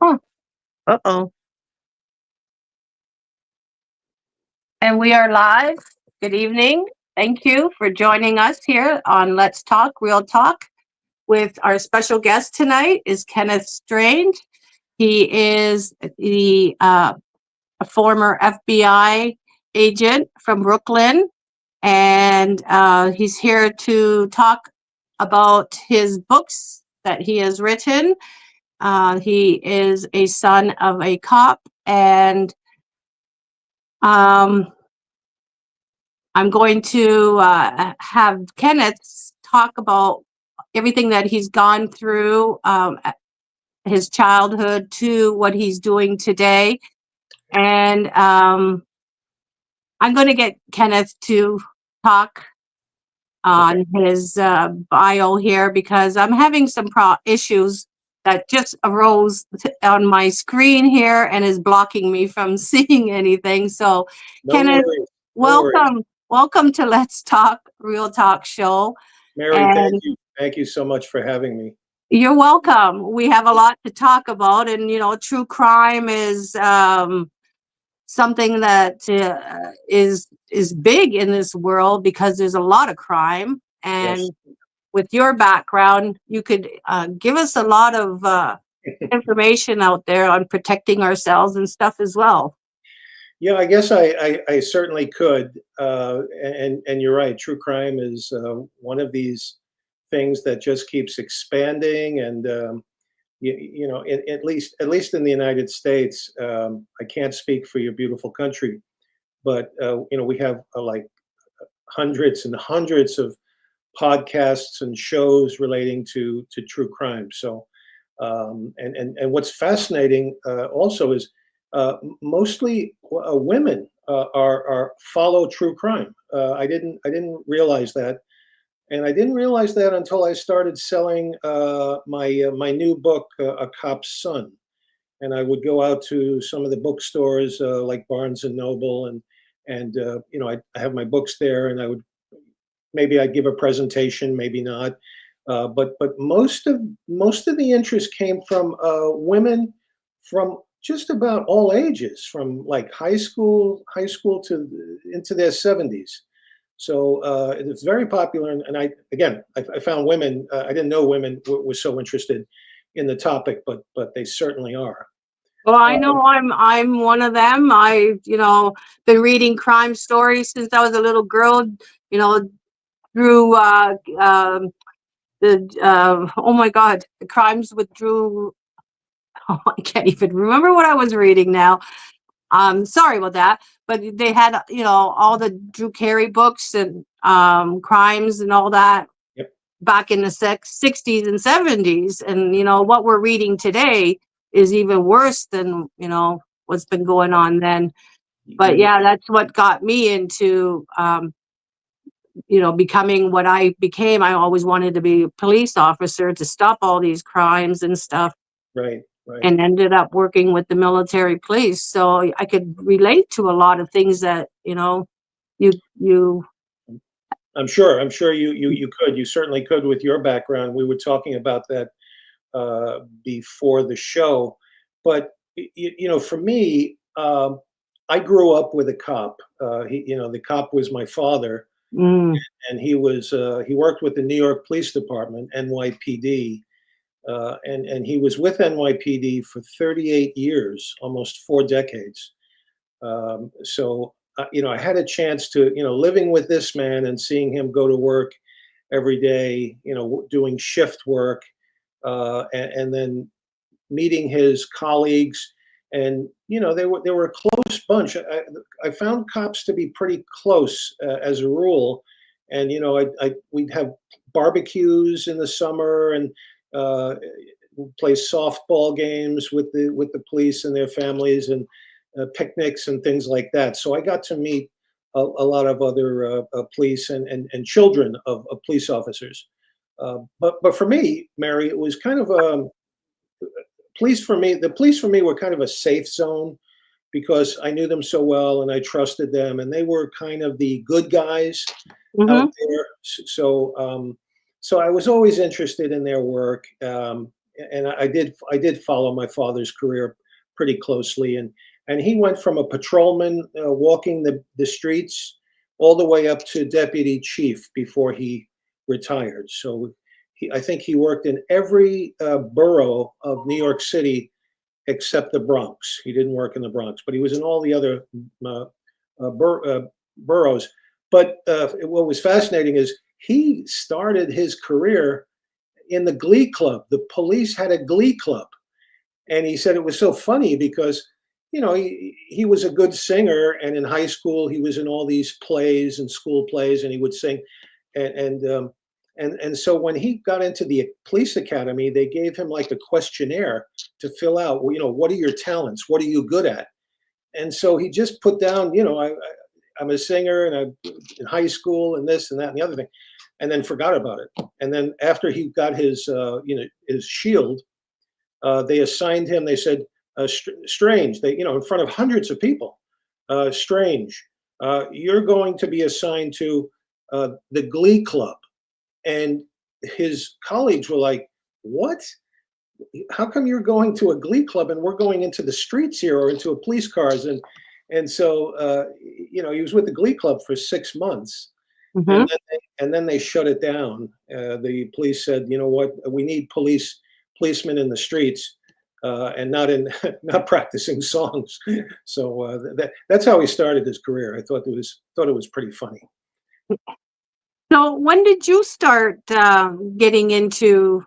Oh, uh-oh. And we are live. Good evening. Thank you for joining us here on Let's Talk Real Talk with our special guest tonight is Kenneth Strange. He is a former FBI agent from Brooklyn, and he's here to talk about his books that he has written. He is a son of a cop, and um, I'm going to have Kenneth talk about everything that he's gone through, his childhood to what he's doing today. And I'm going to get Kenneth to talk Okay. on his bio here because I'm having some issues that just arose on my screen here and is blocking me from seeing anything. So, No Kenneth, worries. No worries. welcome to Let's Talk Real Talk Show. Mary, thank And you. Thank you so much for having me. you're welcome. We have a lot to talk about, and true crime is something that is big in this world because there's a lot of crime. Yes. And with your background, you could give us a lot of information out there on protecting ourselves and stuff as well. Yeah, I guess I certainly could. And you're right. True crime is one of these things that just keeps expanding. And at least in the United States, I can't speak for your beautiful country, but we have like hundreds and hundreds of podcasts and shows relating to true crime. So, and what's fascinating also is mostly women are follow true crime. I didn't realize that, and I didn't realize that until I started selling my new book, A Cop's Son. And I would go out to some of the bookstores like Barnes and Noble, and I have my books there, and I would maybe I'd give a presentation, maybe not. But most of the interest came from women from just about all ages, from like high school to into their 70s. So it's very popular, and I found women. I didn't know women were so interested in the topic, but they certainly are. Well, I Um, know I'm one of them. I been reading crime stories since I was a little girl. You know, through the oh my God, the crimes with Drew. Oh, I can't even remember what I was reading now. Sorry about that. But they had, all the Drew Carey books and crimes and all that yep. back in the 60s and 70s. And, what we're reading today is even worse than, what's been going on then. But You're yeah, that's what got me into, becoming what I became. I always wanted to be a police officer to stop all these crimes and stuff, right. Right. and ended up working with the military police. So I could relate to a lot of things that, you I'm sure you could. You certainly could with your background. We were talking about that before the show, but for me, I grew up with a cop. The cop was my father, mm, and he worked with the New York Police Department, NYPD, and he was with NYPD for 38 years, almost 4 decades. So I had a chance to, living with this man and seeing him go to work every day, doing shift work, and then meeting his colleagues. And they were a close bunch. I found cops to be pretty close as a rule, and we'd have barbecues in the summer, and uh, play softball games with the police and their families, and picnics and things like that. So I got to meet a lot of other police and children of police officers. But for me, Mary, it was kind of police for me. The police for me were kind of a safe zone because I knew them so well and I trusted them, and they were kind of the good guys out mhm. there. So I was always interested in their work, and I did follow my father's career pretty closely, and he went from a patrolman walking the streets all the way up to deputy chief before he retired. So I think he worked in every borough of New York City except the Bronx. He didn't work in the Bronx, but he was in all the other uh, boroughs. But what was fascinating is he started his career in the Glee Club. The police had a Glee Club, and he said it was so funny because he was a good singer, and in high school he was in all these plays and school plays, and he would sing, and so when he got into the police academy, they gave him like a questionnaire to fill out. Well, what are your talents? What are you good at? And so he just put down, I'm a singer, and I'm in high school, and this and that and the other thing, and then forgot about it. And then after he got his shield, they assigned him. They said, Strange. They, in front of hundreds of people, Strange. You're going to be assigned to the Glee Club. And his colleagues were like, "What? How come you're going to a Glee Club and we're going into the streets here or into police cars?" And so he was with the Glee Club for 6 months, Hmm. and then they shut it down. The police said, "You know what? We need policemen in the streets, and not practicing songs." So that's how he started his career. I thought it was pretty funny. So when did you start getting into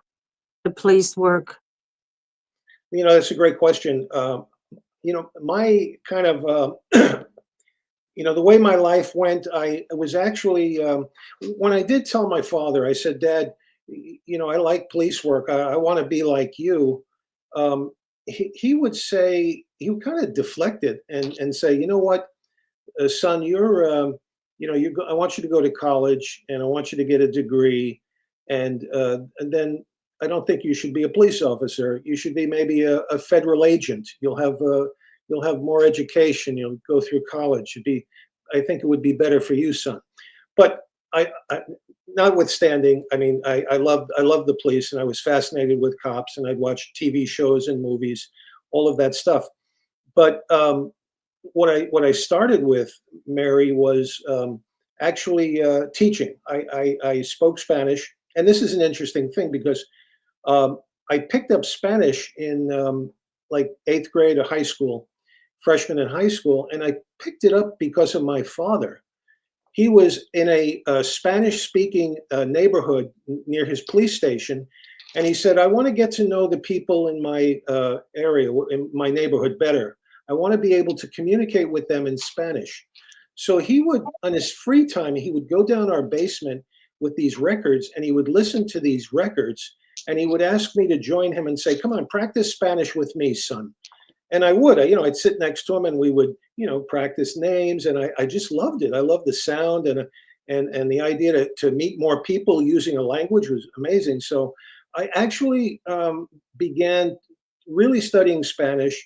the police work? That's a great question. My kind of the way my life went, I was actually when I did tell my father, I said, "Dad, I like police work. I want to be like you." He would say, he would kind of deflect it and say, "You know what, son, I want you to go to college, and I want you to get a degree, and then I don't think you should be a police officer. You should be maybe a federal agent. You'll have more education. You'll go through college. I think it would be better for you, son." But notwithstanding, I mean, I loved the police, and I was fascinated with cops, and I'd watch TV shows and movies, all of that stuff. But what I started with, Mary, was actually teaching. I spoke Spanish, and this is an interesting thing because I picked up Spanish in like 8th grade of high school, freshman in high school, and I picked it up because of my father. He was in a Spanish-speaking neighborhood near his police station, and he said, "I want to get to know the people in my area, in my neighborhood better. I want to be able to communicate with them in Spanish." So he would, on his free time, he would go down our basement with these records, and he would listen to these records, and he would ask me to join him and say, "Come on, practice Spanish with me, son." And I would, I'd sit next to him, and we would, practice names, and I just loved it. I loved the sound, and the idea to meet more people using a language was amazing. So I actually began really studying Spanish,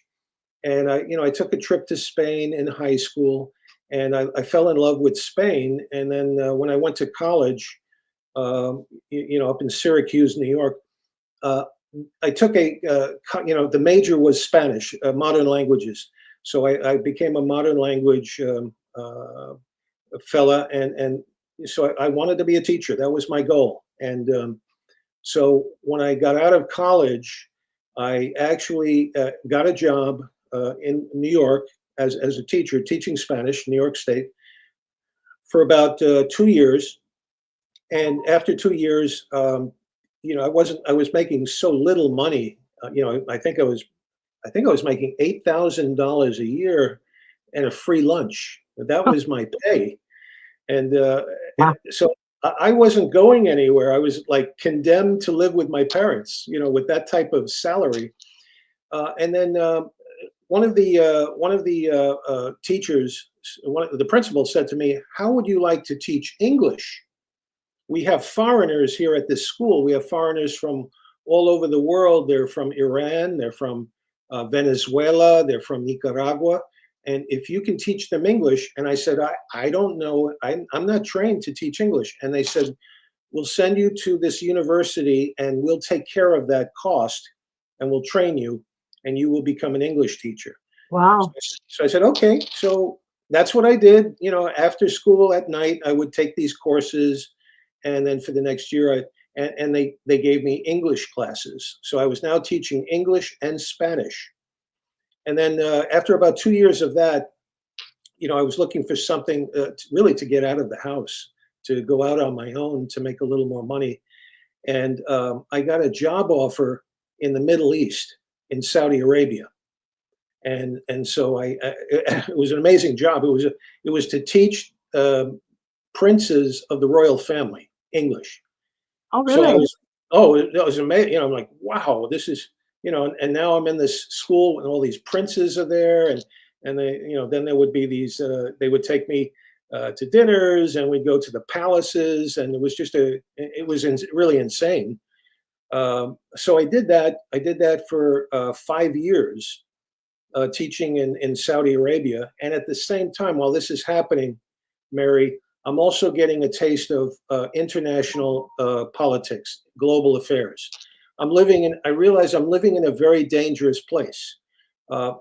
and I took a trip to Spain in high school, and I fell in love with Spain. And then when I went to college, up in Syracuse, New York, uh, I took the major was Spanish, modern languages. So I became a modern language fella, and so I wanted to be a teacher. That was my goal. And so when I got out of college, I actually got a job in New York as a teacher, teaching Spanish, New York State, for about 2 years. And after 2 years, I was making so little money. I think I was making $8,000 a year and a free lunch. That Oh, was my pay, and wow. so I wasn't going anywhere. I was like condemned to live with my parents, with that type of salary. And then one of the teachers, the principal, said to me, "How would you like to teach English? We have foreigners here at this school. We have foreigners from all over the world. They're from Iran, they're from Venezuela, they're from Nicaragua. And if you can teach them English," and I said, I don't know, I'm not trained to teach English. And they said, "We'll send you to this university and we'll take care of that cost. and we'll train you, and you will become an English teacher. Wow. So I said, okay. So that's what I did. After school at night, I would take these courses, and then for the next year, and they gave me English classes. So I was now teaching English and Spanish. And then after about 2 years of that, I was looking for something really to get out of the house, to go out on my own, to make a little more money. And I got a job offer in the Middle East, in Saudi Arabia. And so it was an amazing job. It was to teach princes of the royal family English. Oh, So I really? was, that was amazing. I'm like, wow, this is, and now I'm in this school and all these princes are there, and they, then there would be these, they would take me to dinners, and we'd go to the palaces, and it was really insane. So I did that. I did that for 5 years, teaching in Saudi Arabia. And at the same time, while this is happening, Mary, I'm also getting a taste of international politics, global affairs. I realize I'm living in a very dangerous place. Uh,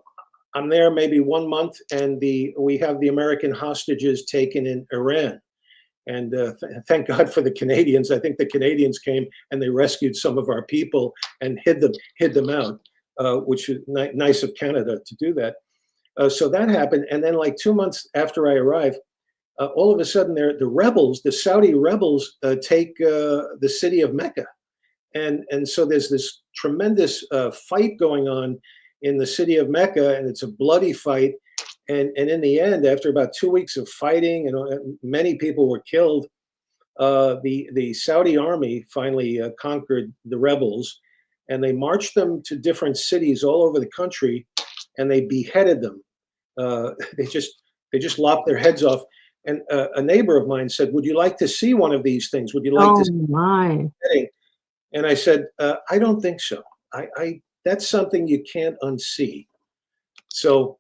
I'm there maybe 1 month, and we have the American hostages taken in Iran. And thank God for the Canadians. I think the Canadians came and they rescued some of our people and hid them out, which is nice of Canada to do that. So that happened, and then like 2 months after I arrived, all of a sudden, the Saudi rebels, take the city of Mecca, and so there's this tremendous fight going on in the city of Mecca, and it's a bloody fight. And in the end, after about 2 weeks of fighting, and many people were killed, the Saudi army finally conquered the rebels, and they marched them to different cities all over the country, and they beheaded them. They just lopped their heads off. And a neighbor of mine said, "Would you like to see one of these things? Would you like to Oh see my. it?" And I said, "I don't think so. That's something you can't unsee." So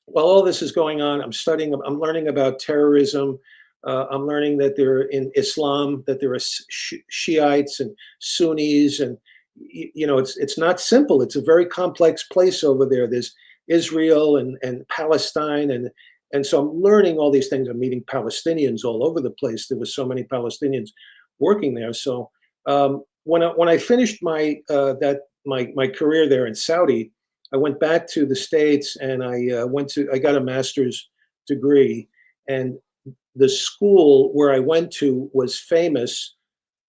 while all this is going on, I'm learning about terrorism. I'm learning that in Islam, that there are Shiites and Sunnis, and it's not simple. It's a very complex place over there. There's Israel and Palestine, and so I'm learning all these things. I'm meeting Palestinians all over the place. There were so many Palestinians working there. So when I finished my career there in Saudi, I went back to the States, and I got a master's degree. And the school where I went to was famous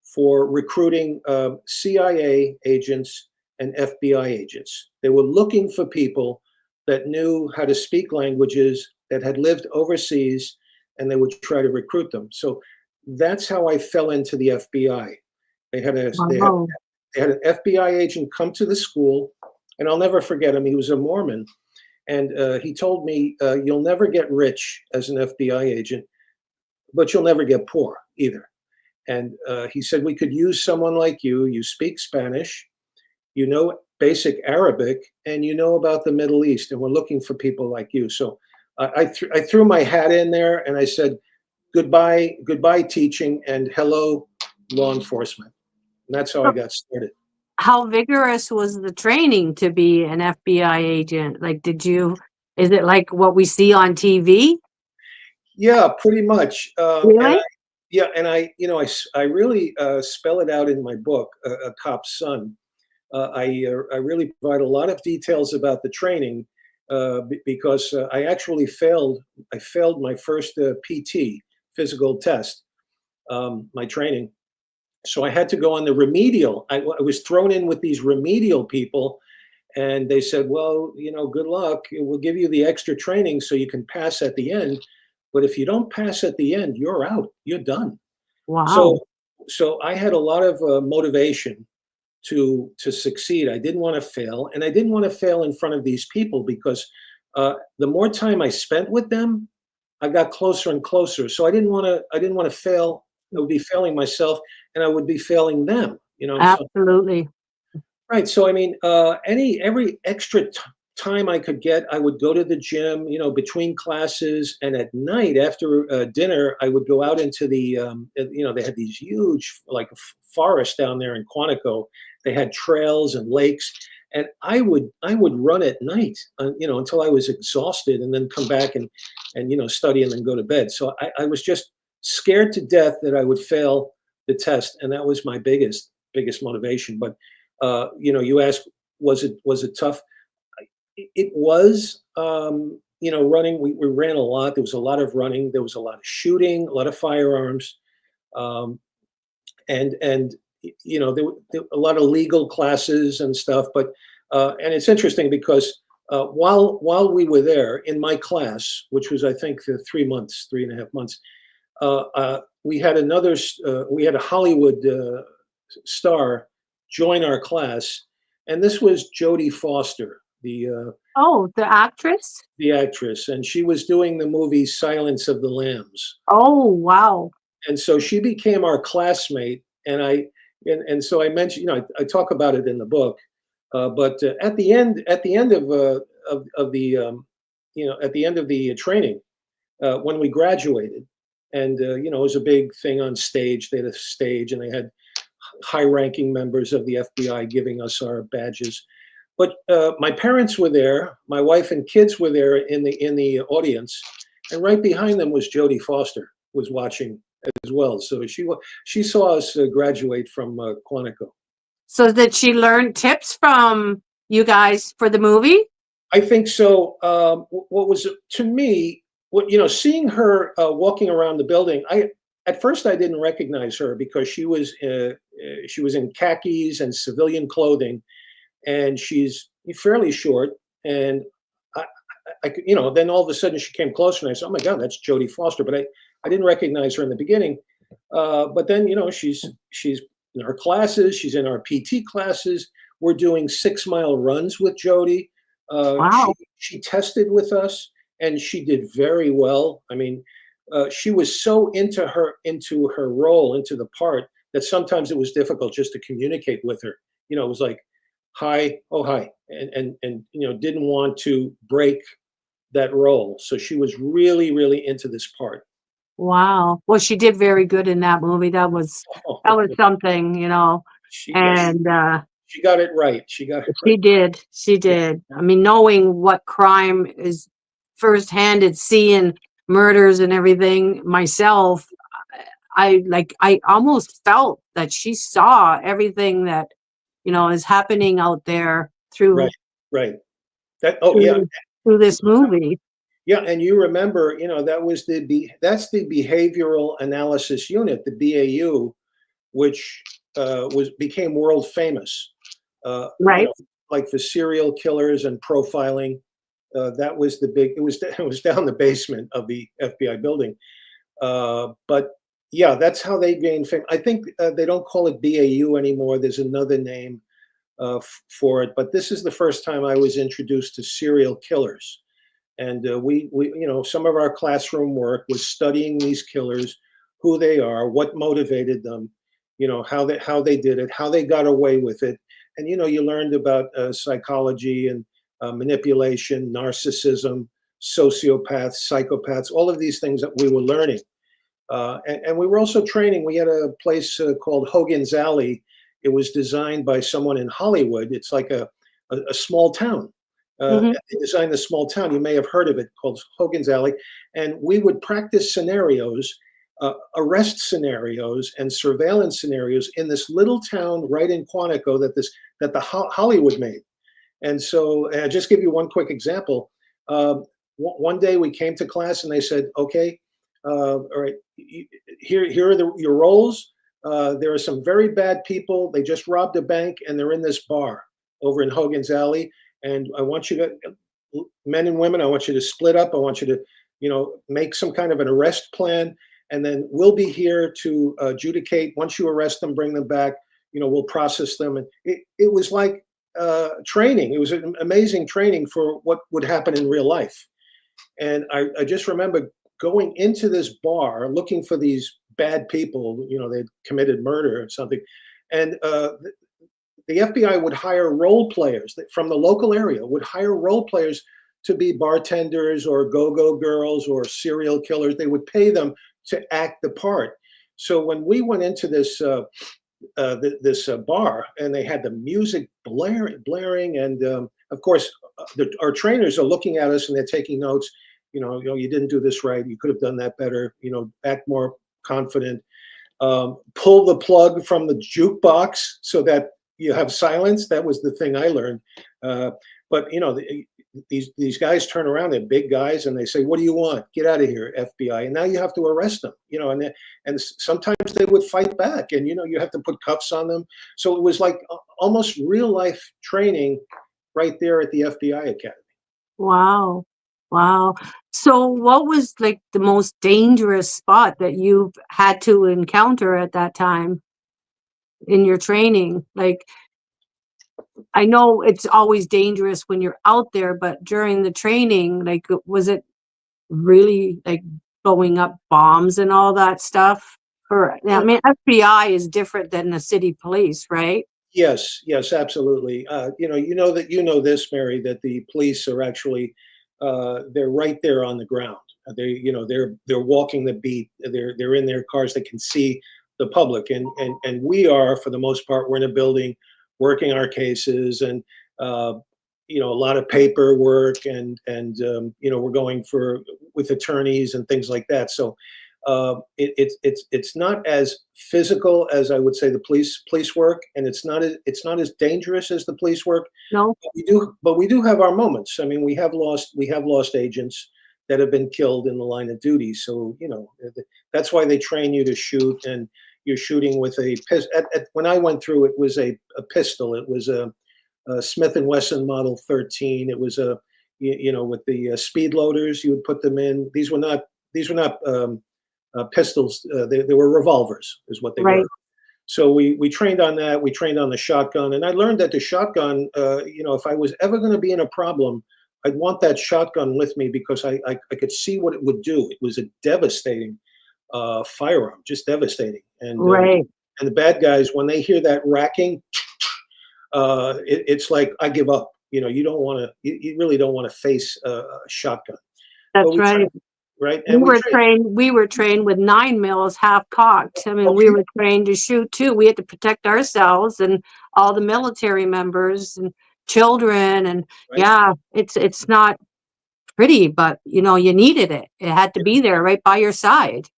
for recruiting CIA agents and FBI agents. They were looking for people that knew how to speak languages, that had lived overseas, and they would try to recruit them. So that's how I fell into the FBI. They had Wow. an FBI agent come to the school, and I'll never forget him. He was a Mormon, and he told me, "You'll never get rich as an FBI agent, but you'll never get poor either." And he said, "We could use someone like you. You speak Spanish, you know basic Arabic, and you know about the Middle East, and we're looking for people like you." So I threw my hat in there, and I said, goodbye teaching, and hello law enforcement. And that's how I got started. How vigorous was the training to be an FBI agent? Like, is it like what we see on TV? Yeah, pretty much. Really? I really spell it out in my book, A Cop's Son. I really provide a lot of details about the training, because I actually failed. I failed my first PT, physical test, my training. So I had to go on the remedial. I was thrown in with these remedial people, and they said, "Well, good luck. We'll give you the extra training so you can pass at the end. But if you don't pass at the end, you're out. You're done." Wow. So, so I had a lot of motivation to succeed. I didn't want to fail, and I didn't want to fail in front of these people, because the more time I spent with them, I got closer and closer. So I didn't want to fail. I would be failing myself, and I would be failing them. So Absolutely. right. So I mean, every extra time I could get, I would go to the gym, between classes, and at night after dinner, I would go out into they had these huge, like, forest down there in Quantico. They had trails and lakes, and I would run at night, until I was exhausted, and then come back and study and then go to bed. So I was just scared to death that I would fail the test, and that was my biggest motivation. But you asked, was it tough? It was. Running. We ran a lot. There was a lot of running. There was a lot of shooting, a lot of firearms, um, and there were a lot of legal classes and stuff. But and it's interesting because while we were there in my class, which was I think 3 months, 3.5 months, we had a Hollywood star join our class, and this was Jodie Foster, Oh, the actress? the actress, and she was doing the movie Silence of the Lambs. Oh, wow. And so she became our classmate, and so I mentioned, I talk about it in the book, but at the end of the at the end of the training, when we graduated, and it was a big thing on stage. They had a stage, and they had high-ranking members of the FBI giving us our badges. But my parents were there, my wife and kids were there in the audience, and right behind them was Jodie Foster was watching as well. So she saw us graduate from Quantico. So did she learn tips from you guys for the movie? I think so. What was to me, seeing her walking around the building, at first I didn't recognize her because she was in khakis and civilian clothing, and she's fairly short. And then all of a sudden she came closer, and I said, "Oh my God, that's Jodie Foster." But I didn't recognize her in the beginning. But then she's in our classes, she's in our PT classes. We're doing 6-mile runs with Jodie. Wow. She tested with us, and she did very well. I mean, she was so into her role, into the part, that sometimes it was difficult just to communicate with her. It was like, "Hi, oh hi," and didn't want to break that role. So she was really, really into this part. Wow. Well, she did very good in that movie. That was something, She got and she got it right. She got it she right. did. She Yeah, did. I mean, knowing what crime is firsthand and seeing murders and everything myself, I almost felt that she saw everything that, is happening out there right, through right. That. Oh yeah, through through this movie. yeah. And you remember, that's the behavioral analysis unit, the BAU, which became world famous. Uh, you Right. know, like for serial killers and profiling. That was the big. It was it was down the basement of the FBI building. But yeah, that's how they gained fame. I think they don't call it BAU anymore. There's another name for it. But this is the first time I was introduced to serial killers, and we some of our classroom work was studying these killers, who they are, what motivated them, how they did it, how they got away with it. And you learned about psychology and manipulation, narcissism, sociopaths, psychopaths, all of these things that we were learning. And we were also training. We had a place called Hogan's Alley. It was designed by someone in Hollywood. It's like a small town. Hmm. They designed a small town. You may have heard of it, called Hogan's Alley. And we would practice scenarios, arrest scenarios, and surveillance scenarios in this little town right in Quantico that the Hollywood made. And so, I'll just give you one quick example. One day we came to class, and they said, "Okay, all right, here are your roles. There are some very bad people. They just robbed a bank, and they're in this bar over in Hogan's Alley. And I want you to, men and women, I want you to split up. I want you to, make some kind of an arrest plan, and then we'll be here to adjudicate. Once you arrest them, bring them back. We'll process them." And it was like training. It was an amazing training for what would happen in real life. And I just remember going into this bar looking for these bad people. They'd committed murder or something, and the FBI would hire role players from the local area, would hire role players to be bartenders or go-go girls or serial killers. They would pay them to act the part. So when we went into this bar, and they had the music blaring, and of course, our trainers are looking at us and they're taking notes. You didn't do this right. You could have done that better. Act more confident. Pull the plug from the jukebox so that you have silence. That was the thing I learned. But these guys turn around, they're big guys, and they say, "What do you want? Get out of here, FBI!" And now you have to arrest them. And sometimes they would fight back, and you have to put cuffs on them. So it was like almost real life training right there at the FBI Academy. Wow. Wow. So what was like the most dangerous spot that you've had to encounter at that time in your training? Like, I know it's always dangerous when you're out there, but during the training, like, was it really like blowing up bombs and all that stuff? Or, I mean, FBI is different than the city police, right? Yes, yes, absolutely. This, Mary, that the police are actually they're right there on the ground. They're walking the beat. They're in their cars. They can see the public, and we are, for the most part, we're in a building working our cases, and a lot of paperwork, and we're going with attorneys and things like that. So it's not as physical as I would say the police work, and it's not as dangerous as the police work. No? But we do have our moments. I mean, we have lost agents that have been killed in the line of duty. So that's why they train you to shoot, and you're shooting with a pistol. When I went through, it was a pistol. It was a Smith and Wesson Model 13. It was with the speed loaders. You would put them in. These were not pistols. They were revolvers, is what they Right. were. So we trained on that. We trained on the shotgun, and I learned that the shotgun, if I was ever going to be in a problem, I'd want that shotgun with me because I could see what it would do. It was a devastating firearm, just devastating. Right. And the bad guys, when they hear that racking, it's like I give up. You don't want to. You really don't want to face a shotgun. But That's right. right? We And we were trained. trained we were trained with 9 mils half cocked. I mean, we Okay, were trained to shoot too. We had to protect ourselves and all the military members and children, and right. yeah, it's not pretty, but you needed it. It had to be there right by your side.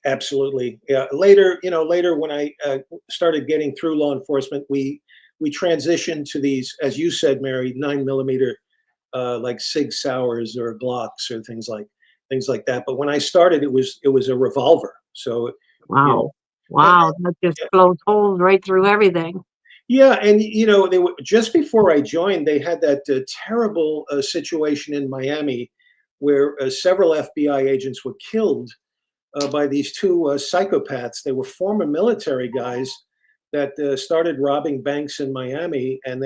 Absolutely. Yeah. Later when I started getting through law enforcement, we transitioned to these, as you said, Mary, 9 millimeter, like Sig Sauers or Glocks or things like that. But when I started, it was a revolver. So you know, Wow. and, Wow, that just blows holes right through everything. yeah, and they were just before I joined, they had that terrible situation in Miami where several FBI agents were killed by these two psychopaths. They were former military guys that started robbing banks in Miami, and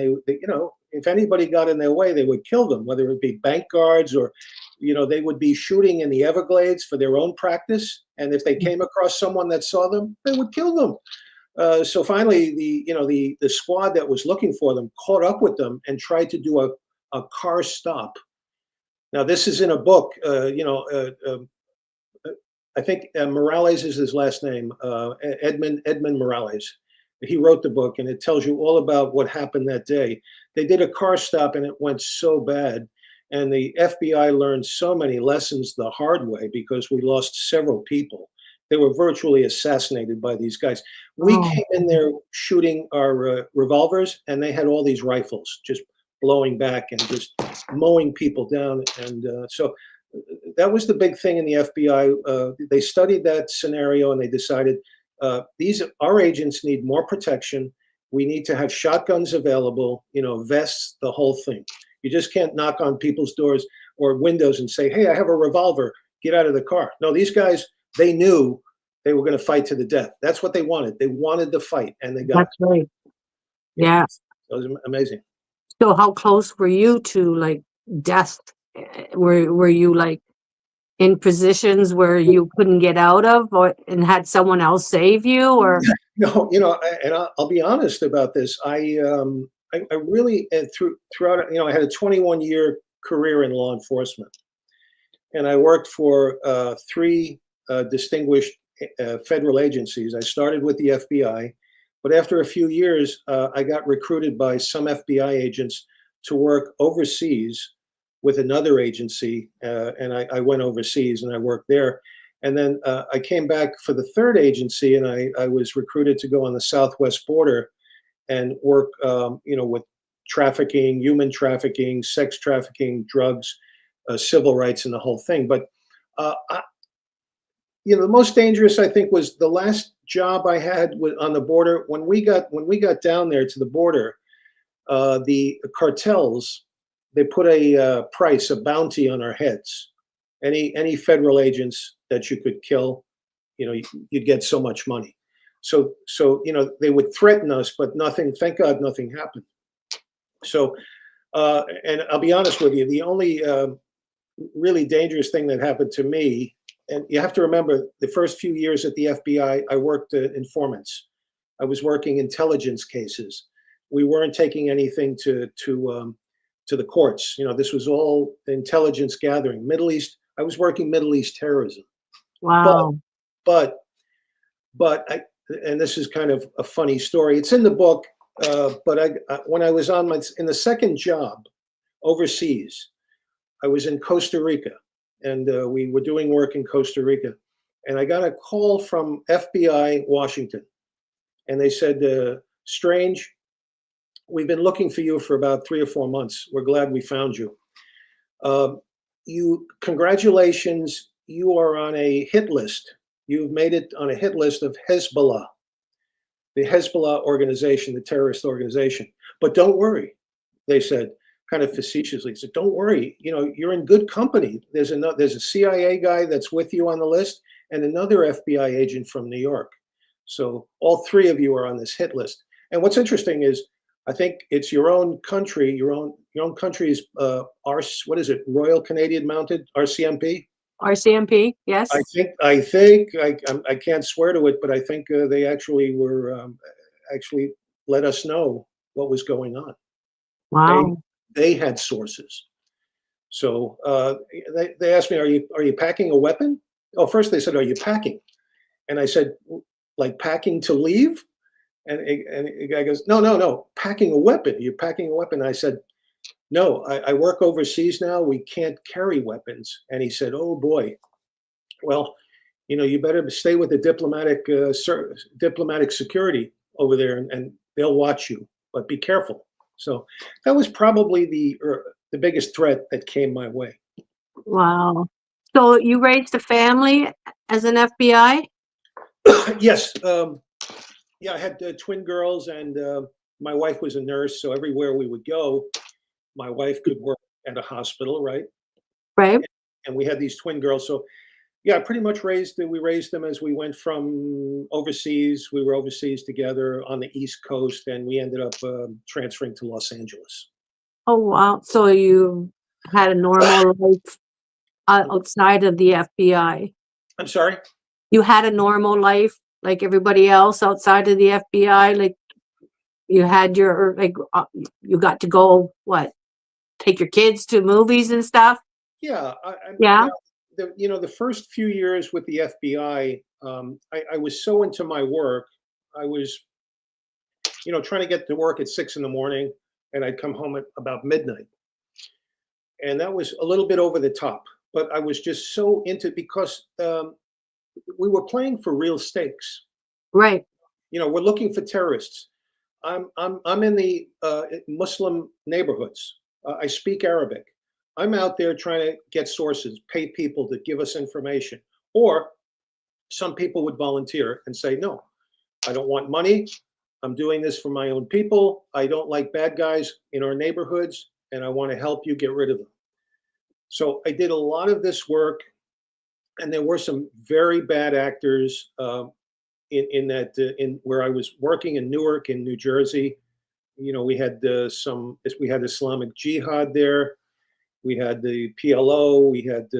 if anybody got in their way, they would kill them, whether it be bank guards or, they would be shooting in the Everglades for their own practice. And if they came across someone that saw them, they would kill them. So finally, the squad that was looking for them caught up with them and tried to do a car stop. Now, this is in a book. I think Morales is his last name, Edmund Morales. He wrote the book, and it tells you all about what happened that day. They did a car stop, and it went so bad. And the FBI learned so many lessons the hard way because we lost several people. They were virtually assassinated by these guys. We Oh, came in there shooting our revolvers, and they had all these rifles just blowing back and just mowing people down. And so that was the big thing in the FBI. They studied that scenario and they decided our agents need more protection. We need to have shotguns available, vests, the whole thing. You just can't knock on people's doors or windows and say, "Hey, I have a revolver. Get out of the car." No, these guys, they knew they were going to fight to the death. That's what they wanted. They wanted the fight, and they got it. that's right. Yeah, Yeah. it was amazing. So how close were you to like death? Were you like in positions where you couldn't get out of, or and had someone else save you, or No, and I'll be honest about this. I really throughout. I had a 21-year career in law enforcement, and I worked for three distinguished federal agencies. I started with the FBI. But after a few years, I got recruited by some FBI agents to work overseas with another agency, and I went overseas and I worked there. And then I came back for the third agency, and I was recruited to go on the southwest border and work, with trafficking, human trafficking, sex trafficking, drugs, civil rights, and the whole thing. But the most dangerous, I think, was the last job I had on the border. When we got down there to the border, the cartels, they put a price, a bounty on our heads. Any federal agents that you could kill, you'd get so much money. So they would threaten us, but nothing. Thank God, nothing happened. So, and I'll be honest with you, the only really dangerous thing that happened to me, and you have to remember, the first few years at the FBI, I worked informants. I was working intelligence cases. We weren't taking anything to the courts. This was all intelligence gathering. Middle East. I was working Middle East terrorism. Wow. But and this is kind of a funny story. It's in the book. But when I was in the second job overseas, I was in Costa Rica, and we were doing work in Costa Rica, and I got a call from FBI Washington, and they said, "Strange, we've been looking for you for about 3 or 4 months. We're glad we found you. Congratulations, you are on a hit list. You've made it on a hit list of Hezbollah, the Hezbollah organization, the terrorist organization. But don't worry," they said, kind of facetiously. Said, "Don't worry, you're in good company. There's a CIA guy that's with you on the list, and another FBI agent from New York. So all three of you are on this hit list." And what's interesting is, I think it's your own country, your own country's what is it? Royal Canadian Mounted, RCMP. RCMP, yes. I can't swear to it, but I think they actually actually let us know what was going on. Wow. They had sources. So they asked me, "Are you packing a weapon?" Oh, first they said, "Are you packing?" And I said, "Like packing to leave?" And the guy goes, No, packing a weapon. You're packing a weapon." I said, "No, I work overseas now. We can't carry weapons." And he said, "Oh boy, well, you better stay with the diplomatic security over there, and they'll watch you, but be careful." So that was probably the biggest threat that came my way. Wow. So you raised a family as an FBI? Yes. Yeah, I had twin girls, and my wife was a nurse. So everywhere we would go, my wife could work at a hospital, right? Right. And we had these twin girls. So yeah, pretty much we raised them as we went from overseas. We were overseas together on the East Coast, and we ended up transferring to Los Angeles. Oh, wow. So you had a normal life outside of the FBI? I'm sorry? You had a normal life like everybody else outside of the FBI? Like you had you got to go, what, take your kids to movies and stuff? Yeah. Yeah. The first few years with the FBI, I was so into my work. I was, trying to get to work at 6 in the morning, and I'd come home at about midnight. And that was a little bit over the top, but I was just so into, because we were playing for real stakes. Right. We're looking for terrorists. I'm in the Muslim neighborhoods. I speak Arabic. I'm out there trying to get sources, pay people to give us information. Or some people would volunteer and say, "No, I don't want money. I'm doing this for my own people. I don't like bad guys in our neighborhoods, and I want to help you get rid of them." So I did a lot of this work, and there were some very bad actors in where I was working in Newark, in New Jersey. We had we had Islamic Jihad there. We had the PLO. We had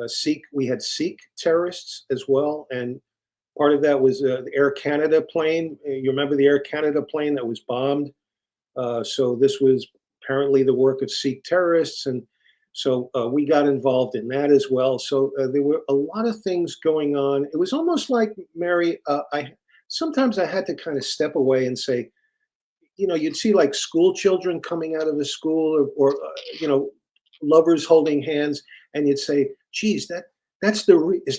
Sikh. We had Sikh terrorists as well, and part of that was the Air Canada plane. You remember the Air Canada plane that was bombed? So this was apparently the work of Sikh terrorists, and so we got involved in that as well. So there were a lot of things going on. It was almost like, Mary, sometimes I had to kind of step away and say, you'd see like school children coming out of a school, or lovers holding hands, and you'd say, "Geez, is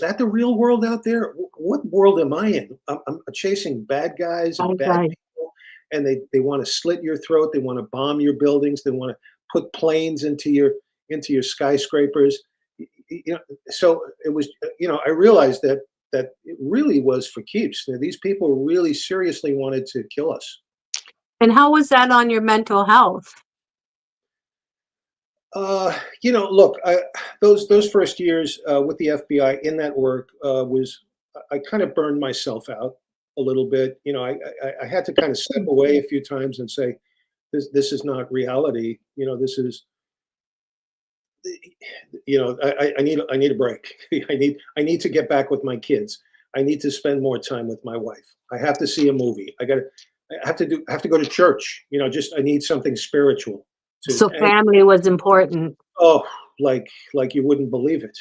that the real world out there? What world am I in? I'm chasing bad guys and bad Okay. people, and they want to slit your throat. They want to bomb your buildings. They want to put planes into your skyscrapers." So it was. I realized that it really was for keeps. These people really seriously wanted to kill us. And how was that on your mental health? Look, those first years with the FBI in that work was I kind of burned myself out a little bit. I had to kind of step away a few times and say, this is not reality. This is, I need a break. I need to get back with my kids. I need to spend more time with my wife. I have to see a movie. I have to go to church. Just I need something spiritual to. So family was important. Oh, like you wouldn't believe it.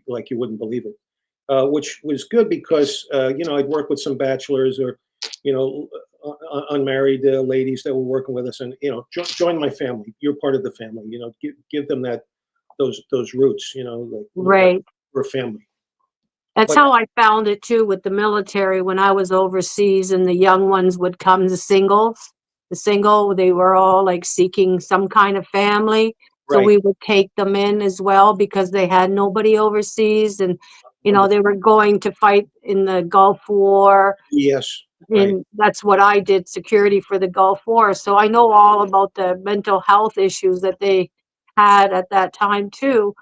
Like you wouldn't believe it. Which was good because I'd work with some bachelors or you know unmarried ladies that were working with us, and join my family. You're part of the family. Give them those roots. Like Right. we're family. That's But how I found it too with the military when I was overseas and the young ones would come, the singles. The single, they were all like seeking some kind of family. So right, we would take them in as well because they had nobody overseas and they wonderful. were going to fight in the Gulf War, Yes, right, and that's what I did, security for the Gulf War. So I know all about the mental health issues that they had at that time too.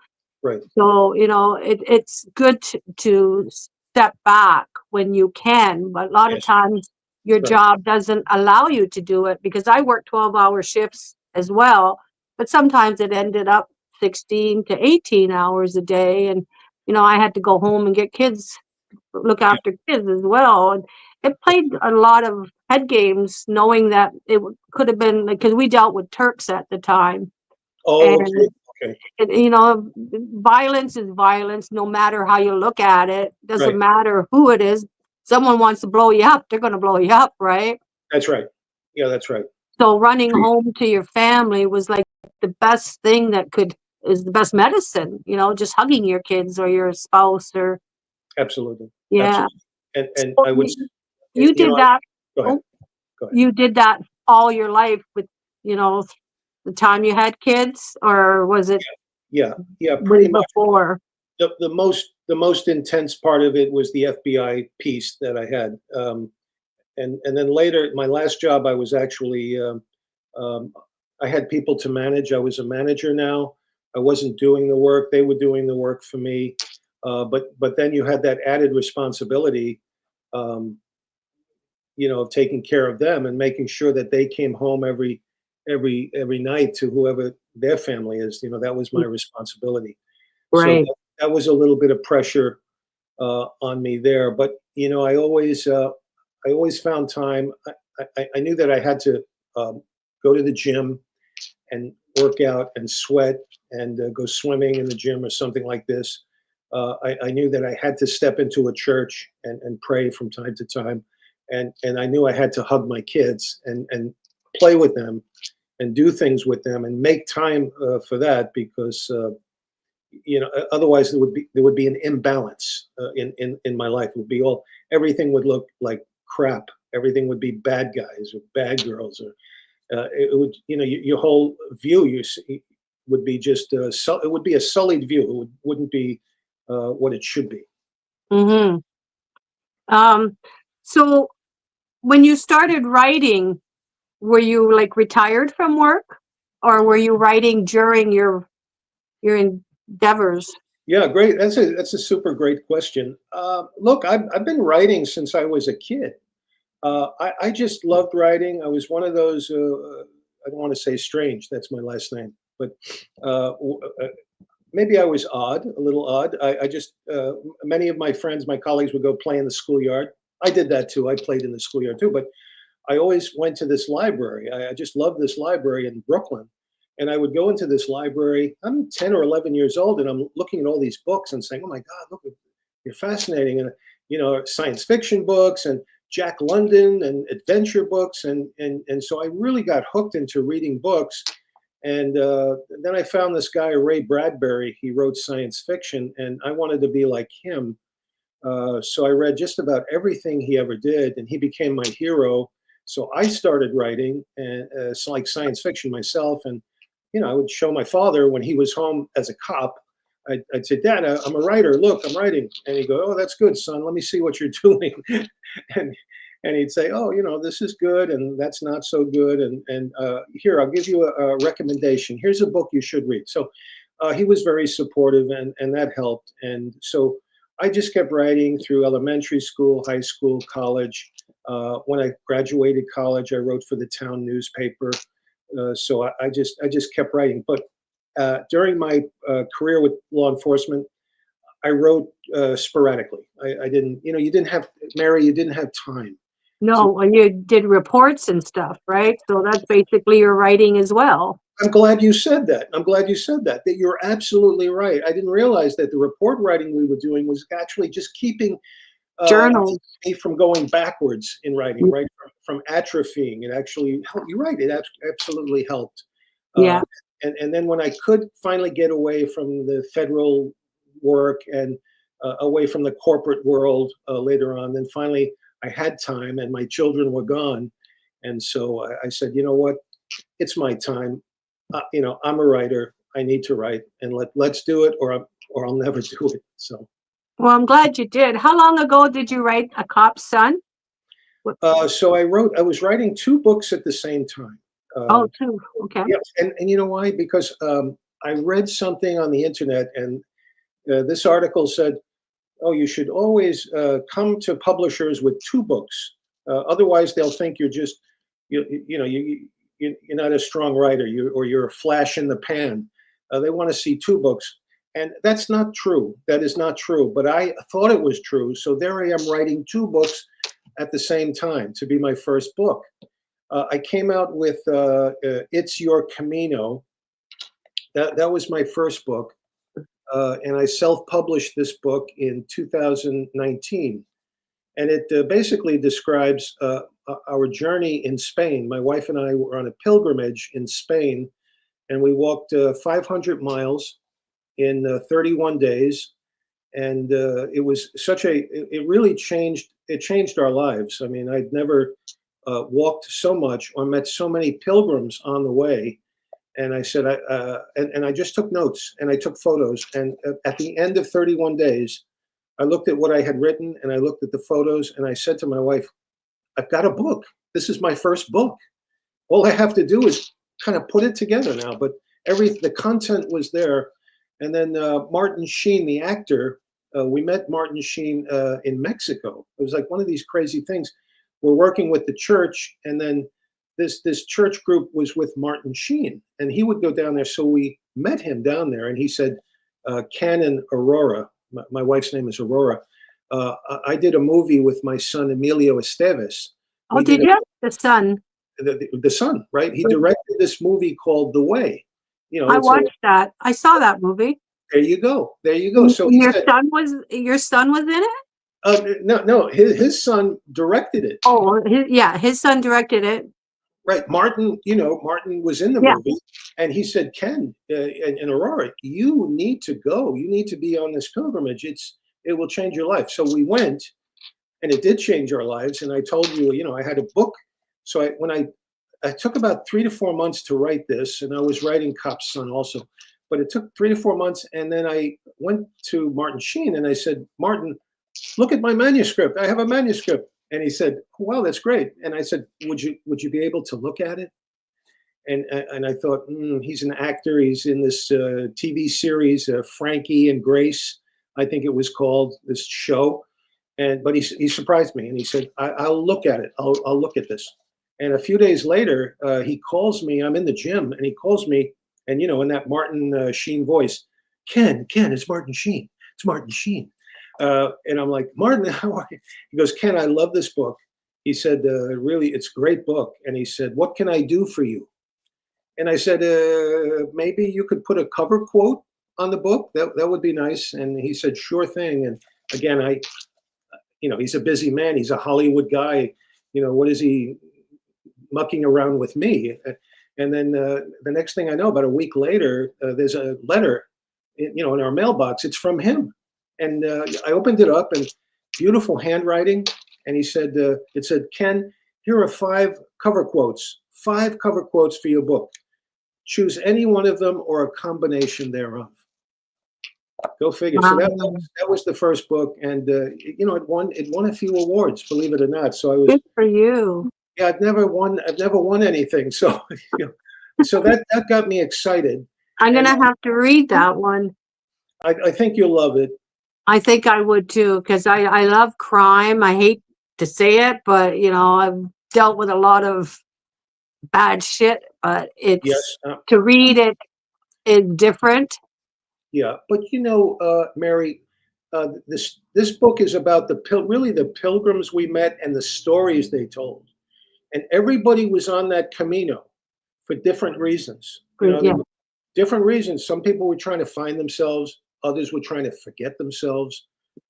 right, So, it's good to step back when you can, but a lot of yes, times your right. job doesn't allow you to do it because I work 12-hour shifts as well, but sometimes it ended up 16 to 18 hours a day. And, I had to go home and get kids, look Yeah. after kids as well. And it played a lot of head games knowing that could have been because we dealt with Turks at the time. Oh, okay, And okay, violence is violence no matter how you look at it. Doesn't right. matter who it is. Someone wants to blow you up, they're going to blow you up, right? That's right. Yeah, that's right. So running home to your family was like the best thing that could is the best medicine, just hugging your kids or your spouse or Absolutely, yeah. absolutely. And So I would, you did that. go ahead, Oh, go ahead. you did that all your life with, you know, the time you had kids, or was it Yeah, yeah, way pretty much. before? The most intense part of it was the FBI piece that I had, and then later, my last job, I was actually um, I had people to manage. I was a manager now. I wasn't doing the work; they were doing the work for me. But then you had that added responsibility, um, of taking care of them and making sure that they came home every night to whoever their family is. That was my responsibility. So Right. that was a little bit of pressure on me there. But I always found time. I knew that I had to go to the gym and work out and sweat and go swimming in the gym or something like this. I knew that I had to step into a church and pray from time to time, and I knew I had to hug my kids and play with them and do things with them and make time for that because otherwise there would be an imbalance in my life. It would be everything would look like crap. Everything would be bad guys or bad girls, or it would your whole view would be just it would be a sullied view. Wouldn't be what it should be. Mhm. Um, so when you started writing, were you like retired from work or were you writing during your endeavors? Yeah, great. That's a super great question. Look, I've been writing since I was a kid. I just loved writing. I was one of those. I don't want to say strange. That's my last name, but maybe I was odd, a little odd. I just many of my friends, my colleagues would go play in the schoolyard. I did that too. I played in the schoolyard too, but I always went to this library. I just loved this library in Brooklyn. And I would go into this library. I'm 10 or 11 years old, and I'm looking at all these books and saying, "Oh my God, look, you're fascinating!" And science fiction books and Jack London and adventure books, and so I really got hooked into reading books. And then I found this guy, Ray Bradbury. He wrote science fiction, and I wanted to be like him. So I read just about everything he ever did, and he became my hero. So I started writing, and so like science fiction myself. And I would show my father when he was home as a cop. I'd say, Dad, I'm a writer. Look, I'm writing. And he'd go, oh, that's good, son. Let me see what you're doing. and and he'd say, oh, this is good, and that's not so good. And here, I'll give you a recommendation. Here's a book you should read. So he was very supportive, and that helped. And so I just kept writing through elementary school, high school, college. When I graduated college, I wrote for the town newspaper. So I just kept writing. But during my career with law enforcement, I wrote sporadically. I didn't, you didn't have, Mary, you didn't have time. No, and you did reports and stuff, right? So that's basically your writing as well. I'm glad you said that. That you're absolutely right. I didn't realize that the report writing we were doing was actually just keeping Journals. me from going backwards in writing, right? From atrophying. It actually helped. You're right. It absolutely helped. Yeah. And then when I could finally get away from the federal work and away from the corporate world later on, then finally I had time and my children were gone. And so I said, you know what? It's my time. I'm a writer. I need to write, and let's do it, or I'll never do it. So. Well, I'm glad you did. How long ago did you write A Cop's Son? So I was writing 2 books at the same time. Oh, 2. Okay. Yes, and you know why? Because I read something on the internet, and this article said, "Oh, you should always come to publishers with 2 books. Otherwise, they'll think you're just you're not a strong writer, or you're a flash in the pan. They want to see 2 books." And that's not true. That is not true. But I thought it was true. So there I am writing 2 books at the same time to be my first book. I came out with It's Your Camino. That was my first book. And I self-published this book in 2019. And it basically describes our journey in Spain. My wife and I were on a pilgrimage in Spain, and we walked 500 miles in 31 days. And it was it really changed our lives. I mean, I'd never walked so much or met so many pilgrims on the way. And I said, and I just took notes and I took photos. And at the end of 31 days, I looked at what I had written and I looked at the photos and I said to my wife, I've got a book. This is my first book. All I have to do is kind of put it together now. But the content was there. And then Martin Sheen, the actor, we met Martin Sheen in Mexico. It was like one of these crazy things. We're working with the church, and then this church group was with Martin Sheen, and he would go down there. So we met him down there, and he said, Ken and Aurora, my wife's name is Aurora, I did a movie with my son, Emilio Estevez. Oh, did you? The son. The son, right? He directed this movie called The Way. I watched that. I saw that movie. There you go. There you go. So your son was in it? No, his son directed it. Oh, his son directed it. Right, Martin. Martin was in the movie, and he said, "Ken and Aurora, you need to go. You need to be on this pilgrimage. It will change your life." So we went, and it did change our lives. And I told you, I had a book. So when I took about 3 to 4 months to write this, and I was writing Cop's Son also. But it took 3 to 4 months, and then I went to Martin Sheen and I said, Martin, look at my manuscript. I have a manuscript. And he said, wow, that's great. And I said, would you be able to look at it? And I thought, he's an actor. He's in this TV series, Frankie and Grace, I think it was called, this show. But he surprised me, and he said, I'll look at it. I'll look at this. And a few days later, he calls me. I'm in the gym, and he calls me. And, in that Martin Sheen voice, Ken, it's Martin Sheen. It's Martin Sheen. And I'm like, Martin, how are you? He goes, Ken, I love this book. He said, really, it's a great book. And he said, what can I do for you? And I said, maybe you could put a cover quote on the book. That would be nice. And he said, sure thing. And again, he's a busy man. He's a Hollywood guy. What is he mucking around with me? And then the next thing I know, about a week later, there's a letter, in our mailbox. It's from him. And I opened it up, and beautiful handwriting. And he said, it said, "Ken, here are 5 cover quotes for your book. Choose any one of them or a combination thereof." Go figure. So that was the first book, and it won a few awards, believe it or not. So I was Good for you. yeah, I've never won anything. So so that got me excited. I'm And gonna have to read that one. I think you'll love it. I think I would too, because I love crime. I hate to say it, but I've dealt with a lot of bad shit. But Yes. to read it is different. Yeah, but Mary, this book is about really the pilgrims we met and the stories they told, and everybody was on that Camino for different reasons. Yeah. Different reasons. Some people were trying to find themselves. Others were trying to forget themselves.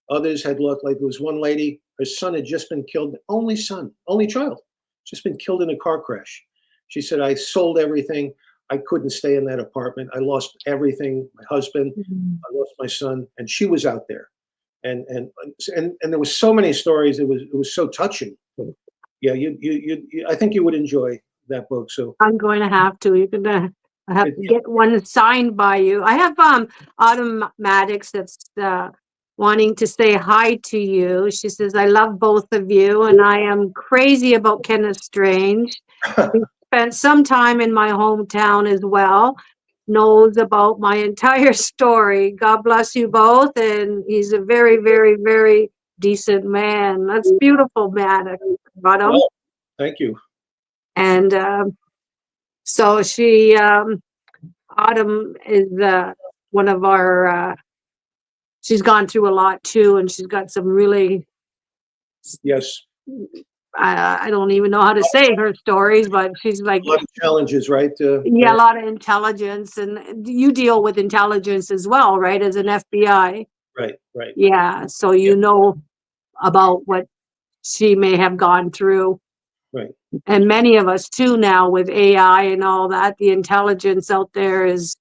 Others had looked like there was one lady. Her son had just been killed. Only son, only child, just been killed in a car crash. She said, "I sold everything. I couldn't stay in that apartment. I lost everything. My husband, I lost my son," and she was out there, and there was so many stories. It was so touching. Yeah, I think you would enjoy that book. So I'm going to have to. You're gonna have to get one signed by you. I have Automatics that's wanting to say hi to you. She says, "I love both of you, and I am crazy about Kenneth Strange. He spent some time in my hometown as well. Knows about my entire story. God bless you both, and he's a very, very, very decent man." That's beautiful, Maddox. Bottom. well, thank you. And so she, Autumn is one of our, she's gone through a lot too, and she's got some really, Yes, I don't even know how to say her stories, but she's like, a lot of challenges, right? yeah, a lot of intelligence, and you deal with intelligence as well, right? As an FBI. Right, right. Yeah, so Yeah, about what she may have gone through. right. And many of us too now with AI and all that, the intelligence out there is,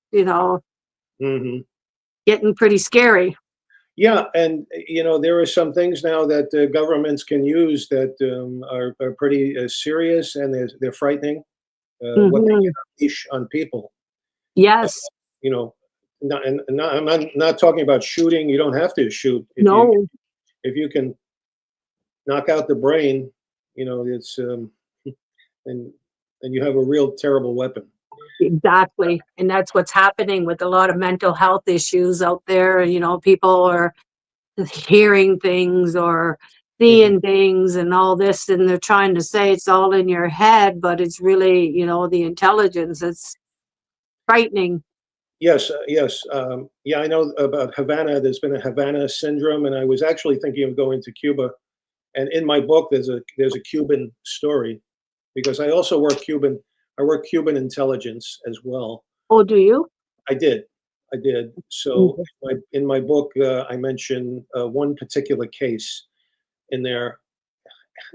Hmm. getting pretty scary. Yeah, and there are some things now that governments can use that are pretty serious, and they're frightening. What they can Mhm. unleash on people. Uh, Yes. you know, I'm not talking about shooting. You don't have to shoot No, if you can knock out the brain. It's and you have a real terrible weapon. exactly. And that's what's happening with a lot of mental health issues out there. People are hearing things or Mhm. seeing things and all this, and they're trying to say it's all in your head, but it's really, the intelligence. It's frightening. Yes, yes. Yeah, I know about Havana. There's been a Havana syndrome, and I was actually thinking of going to Cuba. And in my book, there's a Cuban story, because I also work Cuban. I work Cuban intelligence as well. Oh, do you? I did, I did. So Mhm. in my book, I mention one particular case in there.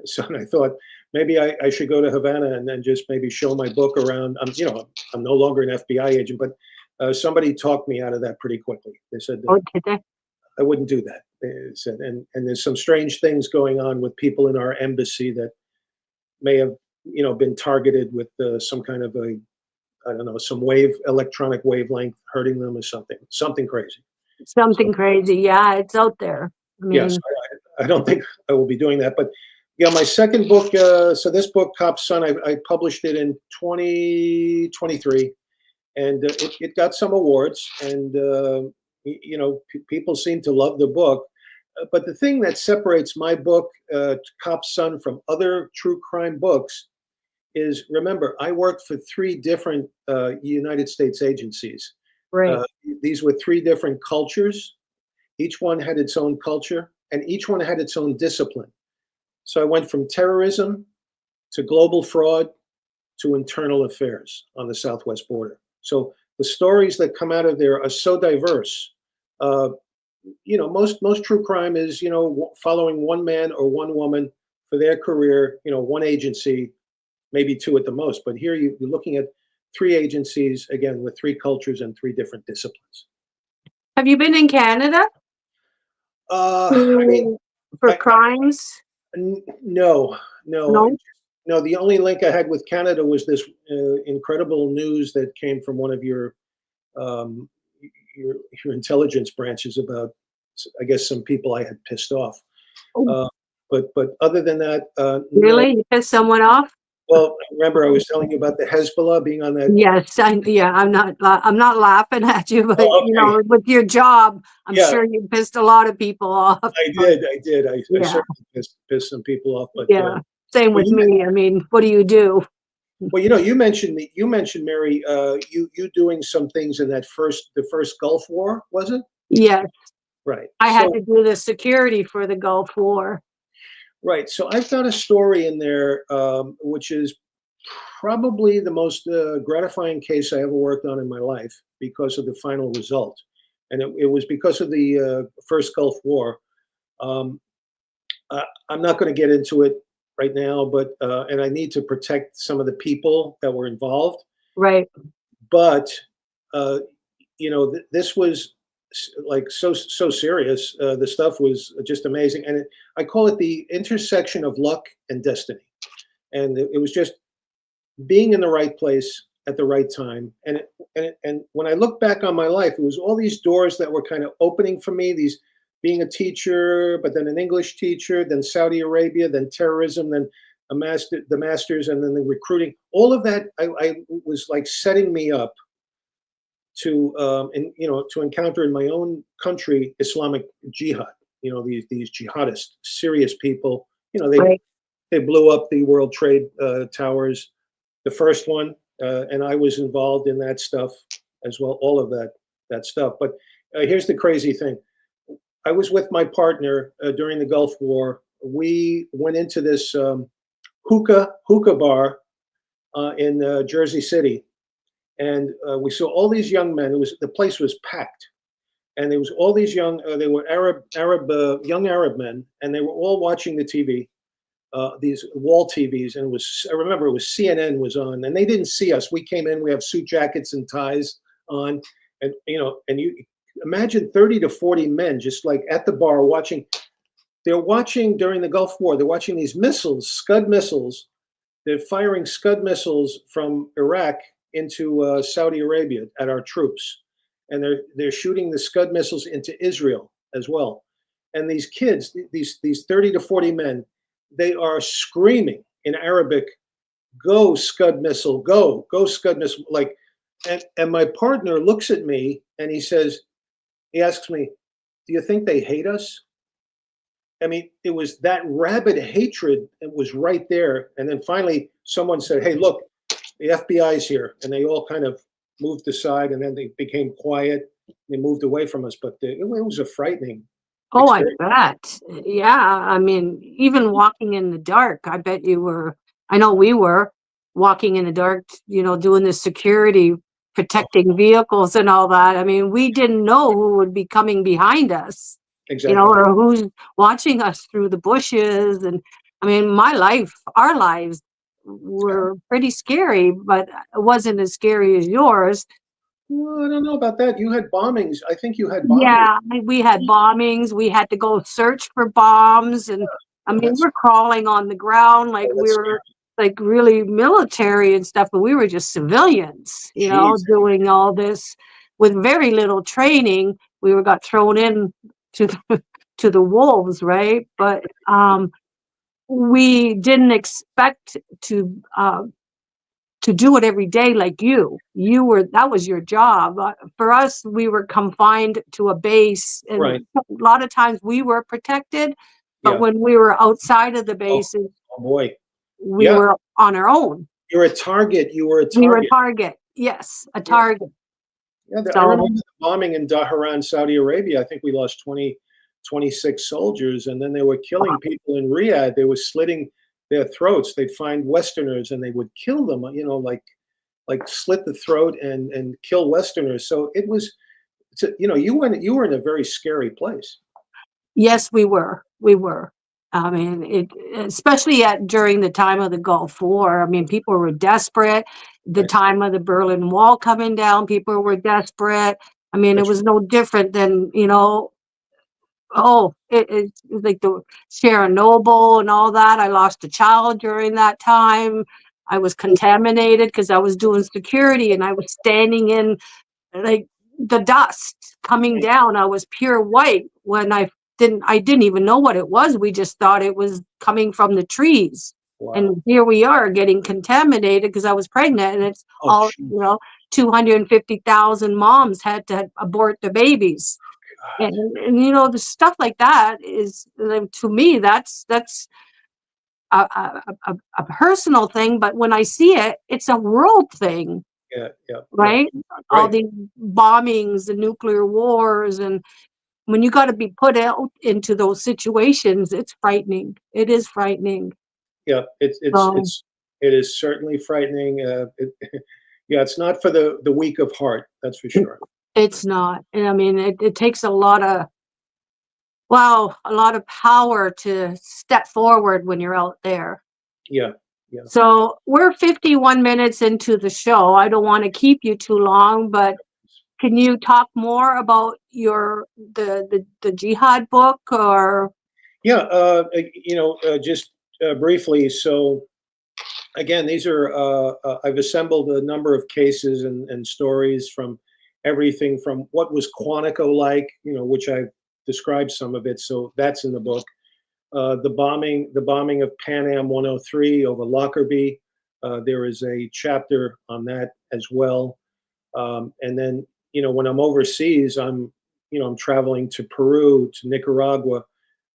So I thought maybe I should go to Havana and then just maybe show my book around. I'm no longer an FBI agent, but somebody talked me out of that pretty quickly. They said Oh, did they? I wouldn't do that. They said, and there's some strange things going on with people in our embassy that may have been targeted with some kind of a, I don't know, some electronic wavelength hurting them or something crazy. So Something crazy. Yeah, it's out there. I yes, mean, I don't think I will be doing that. But yeah, my second book. So this book, Cop's Son, I published it in 2023, and it got some awards, and people seem to love the book. But the thing that separates my book, Cop's Son, from other true crime books is, remember, I worked for 3 different United States agencies. right. Uh, these were 3 different cultures. Each one had its own culture, and each one had its own discipline. So I went from terrorism to global fraud to internal affairs on the southwest border. So the stories that come out of there are so diverse. Uh, most true crime is following one man or one woman for their career. One agency, maybe two at the most. But here you're looking at three agencies again with three cultures and three different disciplines. Have you been in Canada I mean, for I, crimes? no, no, No. no. The only link I had with Canada was this incredible news that came from one of um, your your intelligence branches about, I guess, some people I had pissed off. Oh, Uh, but other than that, no. really? You pissed someone off? Well, remember I was telling you about the Hezbollah being on that. Yes, yeah. I'm not laughing at you, but Oh, okay. with your job, I'm Yeah, sure you pissed a lot of people off. I did. I did. I Yeah, certainly pissed some people off. But yeah. Same well, with me. I mean, what do you do? you mentioned Mary. You doing some things in the first Gulf War, was it? Yes, Right. I had So to do the security for the Gulf War. right. So I've got a story in there, which is probably the most gratifying case I ever worked on in my life because of the final result, and it was because of the first Gulf War. Um, I'm not going to get into it right now, but and I need to protect some of the people that were involved. Right. But uh, this was like so serious. The stuff was just amazing, and I call it the intersection of luck and destiny. And it was just being in the right place at the right time. And when I look back on my life, it was all these doors that were kind of opening for me. These being a teacher, but then an English teacher, then Saudi Arabia, then terrorism, then the masters, and then the recruiting. All of that I was like setting me up to and to encounter in my own country Islamic jihad. These jihadists, serious people. Right. They blew up the World Trade Towers, the first one, and I was involved in that stuff as well. All of that stuff. But here's the crazy thing: I was with my partner during the Gulf War. We went into this hookah bar in Jersey City, and we saw all these young men. The place was packed, and there was all these they were young Arab men, and they were all watching the TV, these wall TVs, and I remember it was CNN was on, and they didn't see us. We came in, we have suit jackets and ties on, and you imagine 30 to 40 men just like at the bar watching. They're watching during the Gulf War. They're watching these missiles, Scud missiles. They're firing Scud missiles from Iraq into Saudi Arabia at our troops, and they're shooting the Scud missiles into Israel as well. And these kids, these 30 to 40 men, they are screaming in Arabic, "Go Scud missile, go Scud missile!" Like, and my partner looks at me and he asks me, "Do you think they hate us?" I mean, it was that rabid hatred. It was right there. And then finally, someone said, "Hey, look, the FBI's here," and they all kind of moved aside, and then they became quiet. They moved away from us, but it was a frightening Oh, I experience. bet. Yeah. I mean, even walking in the dark, I bet you were, I know we were walking in the dark, doing the security, protecting vehicles and all that. I mean, we didn't know who would be coming behind us, Exactly. or who's watching us through the bushes. And I mean, our lives were pretty scary, but it wasn't as scary as yours. Well, I don't know about that. You had bombings. I think you had bombings. Yeah, we had bombings. We had to go search for bombs, and I Oh, mean, we're crawling on the ground like we that's were like really military and stuff, but we were just civilians, jeez. doing all this with very little training. Got thrown in to the, to the wolves, right? But we didn't expect to do it every day like that was your job. For us, we were confined to a base, and Right. a lot of times we were protected, but Yeah. when we were outside of the Oh, bases, oh boy. we Yeah. were on our own. You're a target. You were a We were a target. target. Yes, a Yeah. target. Yeah. I So remember the bombing in Dhahran, Saudi Arabia. I think we lost 26 soldiers, and then they were killing people in Riyadh. They were slitting their throats. They'd find Westerners and they would kill them, like slit the throat and kill Westerners. So it was you were in a very scary place. Yes, we were. We were. I mean, especially during the time of the Gulf War. I mean, people were desperate. The Right. time of the Berlin Wall coming down, people were desperate. I mean, it That's was no different than, oh, it's like the Sharon Noble and all that. I lost a child during that time. I was contaminated because I was doing security and I was standing in like the dust coming right. down. I was pure white when I didn't even know what it was. We just thought it was coming from the trees. Wow. And here we are getting contaminated because I was pregnant and it's Oh, all, jeez. 250,000 moms had to abort the babies. And the stuff like that is to me that's a personal thing, but when I see it, it's a world thing, Yeah, yeah, yeah. right? All Right. these bombings, the nuclear wars, and when you got to be put out into those situations, it's frightening. It is frightening. Yeah, Um, it is certainly frightening. Yeah, it's not for the weak of heart. That's for sure. it's not, and I mean, it takes a lot of wow, a lot of power to step forward when you're out there. Yeah, yeah. So we're 51 minutes into the show. I don't want to keep you too long, but can you talk more about the jihad book or Yeah, just briefly. So again, these are I've assembled a number of cases and stories from everything from what was Quantico like, which I've described some of it. So that's in the book. The bombing of Pan Am 103 over Lockerbie. There is a chapter on that as well. And then, when I'm overseas, I'm traveling to Peru, to Nicaragua,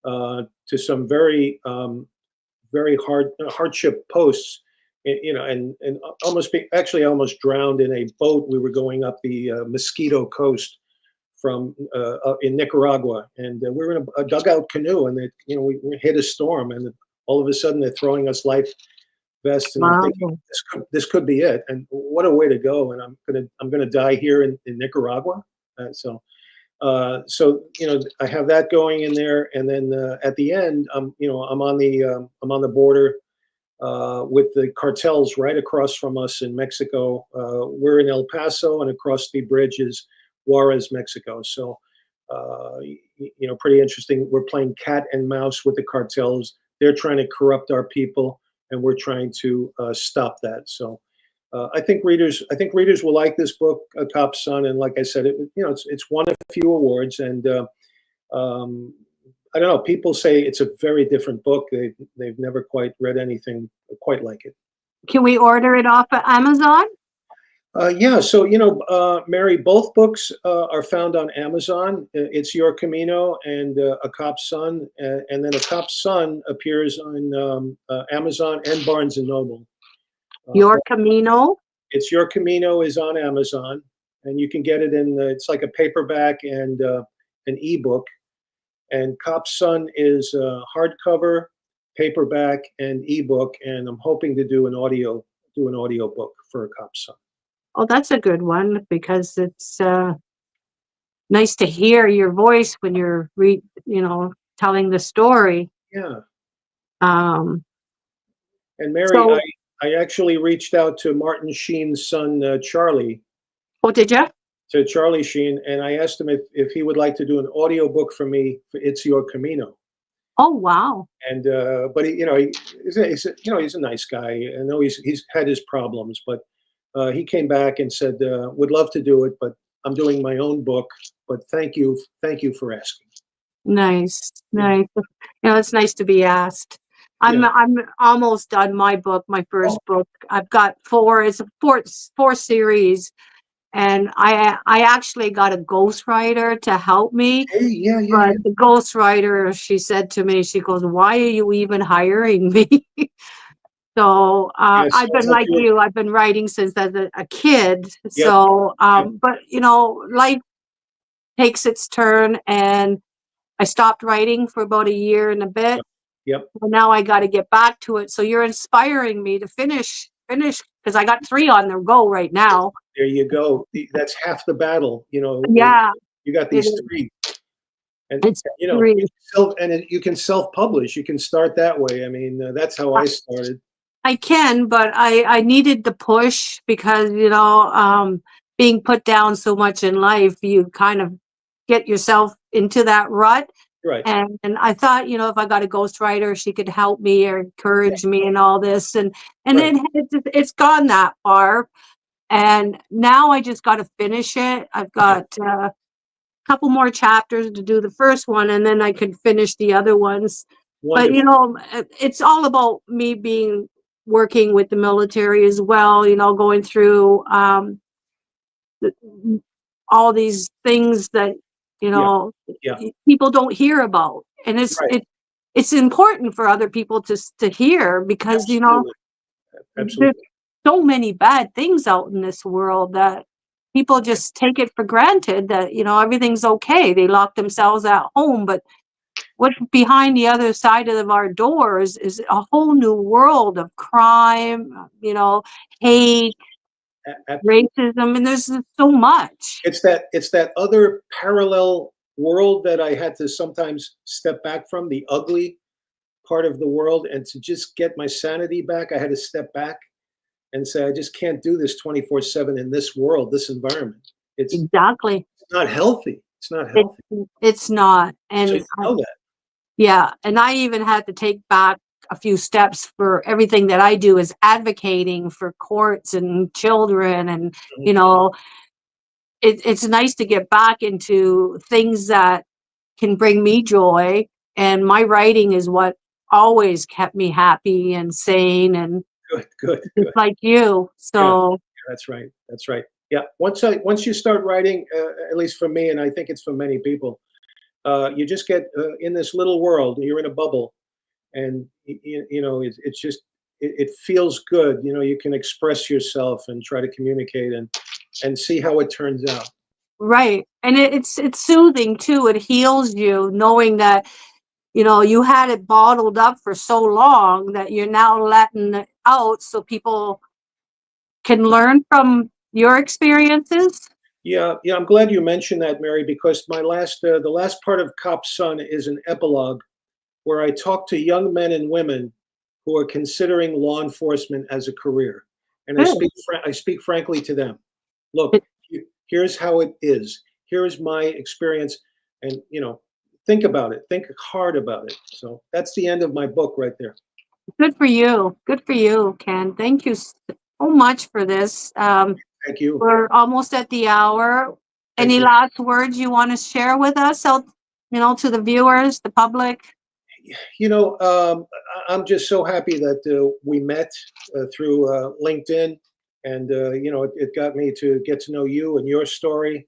to some very hardship posts. And I almost drowned in a boat. We were going up the Mosquito Coast from in Nicaragua, and we were in a dugout canoe, and we hit a storm, and all of a sudden they're throwing us life vests, and I'm wow. thinking this could be it, and what a way to go, and I'm gonna die here in Nicaragua. So I have that going in there, and then at the end, I'm on the border with the cartels right across from us in Mexico. We're in El Paso, and across the bridge is Juarez, Mexico. So, pretty interesting. We're playing cat and mouse with the cartels. They're trying to corrupt our people, and we're trying to stop that. So, I think readers will like this book, A Cop's Son, and like I said, it's won a few awards, and um, I don't know. People say it's a very different book. They've never quite read anything quite like it. Can we order it off of Amazon? Yeah, so Mary, both books are found on Amazon. It's Your Camino and A Cop's Son, and then A Cop's Son appears on Amazon and Barnes and Noble. Your Camino. It's Your Camino is on Amazon, and you can get it in. It's like a paperback and an ebook. And Cop's Son is hardcover, paperback, and ebook. And I'm hoping to do an audio book for A Cop's Son. Oh, that's a good one because it's nice to hear your voice when you're telling the story. Yeah. Um, And Mary, I so, I actually reached out to Martin Sheen's son, Charlie, oh, did you? to Charlie Sheen, and I asked him if he would like to do an audio book for me for It's Your Camino. Oh, wow. And but he's a nice guy. I know he's had his problems, but he came back and said would love to do it, but I'm doing my own book. But thank you for asking. Nice, Yeah, nice. It's nice to be asked. I'm yeah. I'm almost done my book, my Oh, first book. I've got four. It's a four series, and I actually got a ghostwriter to help me. hey, yeah, yeah, But yeah. the ghostwriter, she said to me, she goes, "Why are you even hiring me?" So Yeah, it I've sounds been like like you're. you. I've been writing since as a kid. Yep, So, yep, but life takes its turn, and I stopped writing for about a year and a bit. yep, yep. Well, now I got to get back to it. So you're inspiring me to finish because I got three on the go right now. There you go. That's half the battle. Yeah. You got It these is. three, and It's you know, three. you can self-publish. You can start that way. I mean, that's how I started. I can, but I needed the push because, being put down so much in life, you kind of get yourself into that rut. Right. And I thought, if I got a ghostwriter, she could help me or Yeah. encourage me and all this. And Right. it's gone that far. And now I just got to finish it. I've Yeah. got a couple more chapters to do the first one, and then I could finish the other ones. But Wonderful. it's all about me being working with the military as well. Going through the, all these things that Yeah. Yeah. people don't hear about, and Right. it's important for other people to hear because Absolutely. there's Absolutely. so many bad things out in this world that people just take it for granted that everything's okay. They lock themselves at home, but what's behind the other side of our doors is a whole new world of crime, hate, Absolutely. racism, and there's just so much. It's that other parallel world that I had to sometimes step back from, the ugly part of the world, and to just get my sanity back, I had to step back and say, I just can't do this 24/7 in this world, this environment. It's Exactly. not healthy. It's not It, healthy. it's not. So And you know that. yeah, and I even had to take back a few steps for everything that I do is advocating for courts and children and Mhm. you know it's nice to get back into things that can bring me joy, and my writing is what always kept me happy and sane and Good, good, just good. like you. Yeah, So that's right. That's right. Yeah. Once you start writing, at least for me, and I think it's for many people, you just get in this little world. You're in a bubble, and it's just it feels good. You can express yourself and try to communicate and see how it turns out. right, and it's soothing too. It heals you knowing that you had it bottled up for so long that you're now letting it out so people can learn from your experiences. Yeah, yeah. I'm glad you mentioned that, Mary, because the last part of Cop Son is an epilogue where I talk to young men and women who are considering law enforcement as a career, and Good. I speak frankly to them. Look, It- here's how it is. Here is my experience, and think about it. Think hard about it. So that's the end of my book right there. Good for you. Good for you, Ken. Thank you so much for this. Thank you. We're almost at the hour. Thank Any you. last words you want to share with us out, to the viewers, the public? I'm just so happy that we met through LinkedIn, and it got me to get to know you and your story.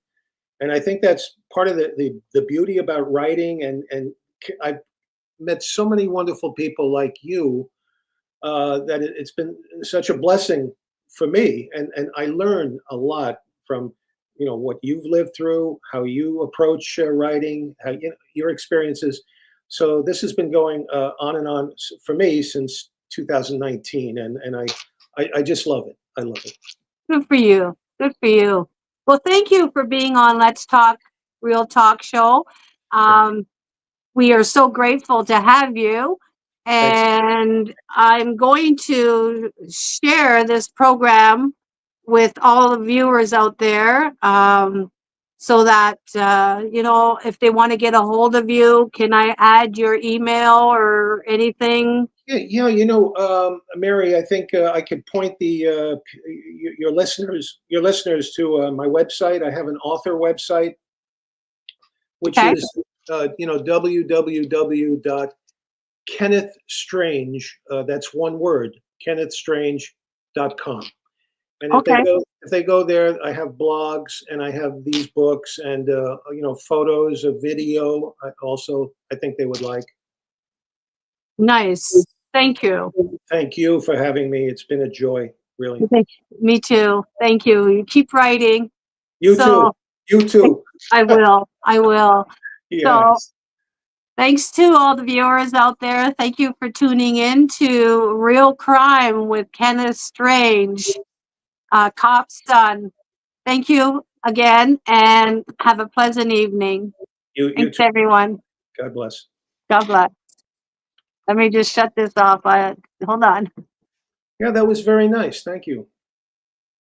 And I think that's part of the beauty about writing. And I've met so many wonderful people like you that it's been such a blessing for me. And I learn a lot from what you've lived through, how you approach writing, how your experiences. So this has been going on and on for me since 2019, and I just love it. I love it. Good for you. Good for you. Well, thank you for being on Let's Talk Real Talk Show. Yeah. Um, we are so grateful to have you. Thanks. And I'm going to share this program with all the viewers out there, so that, if they want to get a hold of you, can I add your email or anything? Yeah, yeah, Mary, I think I could point your listeners to my website. I have an author website, which Okay. is www.kennethstrange. That's one word, kennethstrange.com. And if they Okay. go if they go there, I have blogs and I have these books and photos, a video. I think they would like. Nice. Thank you. Thank you for having me. It's been a joy, really. Thank Me too. Thank you. You keep writing. You too. So You too. I will. I will. So Yes. thanks to all the viewers out there. Thank you for tuning in to Real Crime with Kenneth Strange, Cop's son. Thank you. again, and have a pleasant evening. You Thanks, too. everyone. God bless. God bless. Let me just shut this off. Hold on. Yeah, that was very nice. Thank you.